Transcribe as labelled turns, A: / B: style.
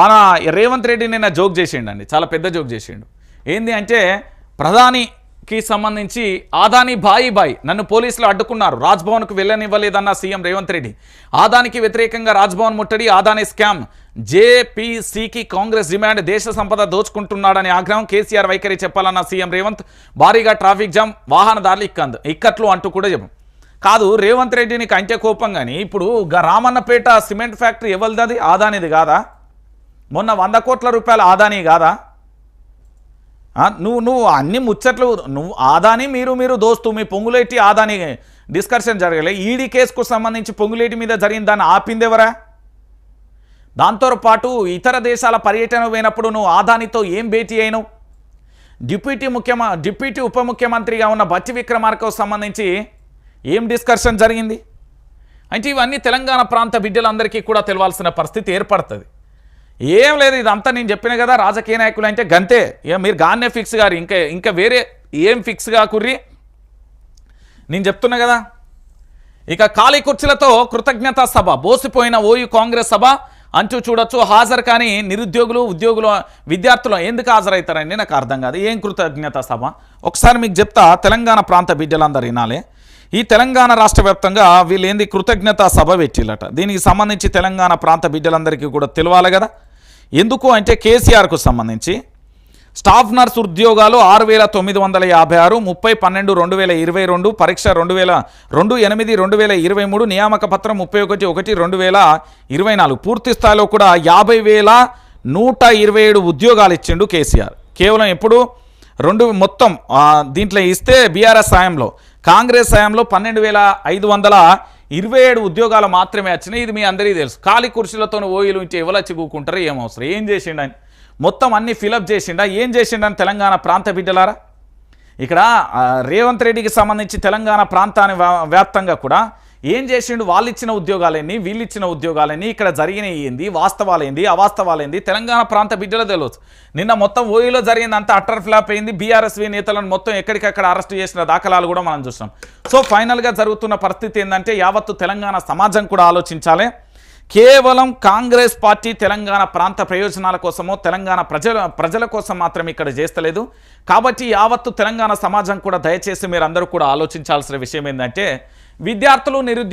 A: మన రేవంత్ రెడ్డి నిన్న జోక్ చేసిండండి, చాలా పెద్ద జోక్ చేసిండు. ఏంది అంటే ప్రధానికి సంబంధించి ఆదాని బాయి నన్ను పోలీసులు అడ్డుకున్నారు, రాజ్భవన్కు వెళ్ళనివ్వలేదన్న సీఎం రేవంత్ రెడ్డి. ఆదానికి వ్యతిరేకంగా రాజ్భవన్ ముట్టడి, ఆదాని స్కామ్, జేపీసీకి కాంగ్రెస్ డిమాండ్, దేశ సంపద దోచుకుంటున్నాడని ఆగ్రహం, కేసీఆర్ వైఖరి చెప్పాలన్న సీఎం రేవంత్. భారీగా ట్రాఫిక్ జామ్, వాహనదారులు ఇక్కట్లు అంటూ కూడా చెప్పం. కాదు రేవంత్ రెడ్డిని కంటే కోపం కానీ ఇప్పుడు రామన్నపేట సిమెంట్ ఫ్యాక్టరీ ఎవరిది? ఆదానిది కాదా? మొన్న 100 కోట్ల రూపాయల ఆదాని కాదా? నువ్వు అన్ని ముచ్చట్లు, నువ్వు ఆదాని మీరు దోస్తు, మీ పొంగులేటి ఆదాని డిస్కషన్ జరగలే. ఈడీ కేసుకు సంబంధించి పొంగులేటి మీద జరిగిన దాన్ని ఆపిందెవరా? దాంతో పాటు ఇతర దేశాల పర్యటన పోయినప్పుడు నువ్వు ఆదానితో ఏం భేటీ అయినావు? డిప్యూటీ ఉప ముఖ్యమంత్రిగా ఉన్న బట్టి విక్రమార్కకు సంబంధించి ఏం డిస్కషన్ జరిగింది అంటే ఇవన్నీ తెలంగాణ ప్రాంత బిడ్డలందరికీ కూడా తెలవాల్సిన పరిస్థితి ఏర్పడుతుంది. ఏం లేదు, ఇదంతా నేను చెప్పిన కదా, రాజకీయ నాయకులు అంటే గంతే. మీరు గాన్నే ఫిక్స్ గారు, ఇంకా వేరే ఏం ఫిక్స్ కాకుర్రి, నేను చెప్తున్నా కదా. ఇక ఖాళీ కుర్చీలతో కృతజ్ఞతా సభ, బోసిపోయిన ఓయూ కాంగ్రెస్ సభ అంటూ చూడొచ్చు. హాజరు కానీ నిరుద్యోగులు, ఉద్యోగులు, విద్యార్థులు ఎందుకు హాజరవుతారండి నాకు అర్థం కాదు. ఏం కృతజ్ఞతా సభ? ఒకసారి మీకు చెప్తా, తెలంగాణ ప్రాంత బిడ్డలందరూ వినాలి. ఈ తెలంగాణ రాష్ట్ర వ్యాప్తంగా వీళ్ళు ఏంది కృతజ్ఞతా సభ పెట్టిల్లట. దీనికి సంబంధించి తెలంగాణ ప్రాంత బిడ్డలందరికీ కూడా తెలవాలి కదా. ఎందుకు అంటే కేసీఆర్కు సంబంధించి స్టాఫ్ నర్స్ ఉద్యోగాలు 6,956, 30/12/2022, పరీక్ష 2/8/2023, నియామక పత్రం 31/1/2024, పూర్తి స్థాయిలో కూడా 50,127 ఉద్యోగాలు ఇచ్చిండు కేసీఆర్. కేవలం ఎప్పుడు మొత్తం దీంట్లో ఇస్తే బీఆర్ఎస్ సాయంలో, కాంగ్రెస్ సాయంలో 12,527 ఉద్యోగాలు మాత్రమే వచ్చినాయి. ఇది మీ అందరికీ తెలుసు. ఖాళీ కుర్చీలతో ఓయిలు ఉంచి ఎవరొచ్చి కూకుంటారో ఏం అవసరం. ఏం చేసిండు ఆయన? మొత్తం అన్ని ఫిలప్ చేసిండా? ఏం చేసిండని తెలంగాణ ప్రాంత బిడ్డలారా? ఇక్కడ రేవంత్ రెడ్డికి సంబంధించి తెలంగాణ ప్రాంతాన్ని వ్యాప్తంగా కూడా ఏం చేసిండు? వాళ్ళు ఇచ్చిన ఉద్యోగాలేంది, వీళ్ళు ఇచ్చిన ఉద్యోగాలేంది, ఇక్కడ జరిగిన ఏంది, వాస్తవాలేంది, అవాస్తవాలేంది తెలంగాణ ప్రాంత బిడ్డలో తెలియదు. నిన్న మొత్తం ఓయూలో జరిగిందంతా అట్టర్ ఫ్లాప్ అయింది. బీఆర్ఎస్వీ నేతలను మొత్తం ఎక్కడికక్కడ అరెస్ట్ చేసిన దాఖలాలు కూడా మనం చూస్తాం. సో ఫైనల్గా జరుగుతున్న పరిస్థితి ఏంటంటే యావత్తు తెలంగాణ సమాజం కూడా ఆలోచించాలి. కేవలం కాంగ్రెస్ పార్టీ తెలంగాణ ప్రాంత ప్రయోజనాల కోసమో తెలంగాణ ప్రజల కోసం మాత్రం ఇక్కడ చేస్తలేదు. కాబట్టి యావత్తు తెలంగాణ సమాజం కూడా దయచేసి మీరు అందరూ కూడా ఆలోచించాల్సిన విషయం ఏంటంటే విద్యార్థులు, నిరుద్యోగులు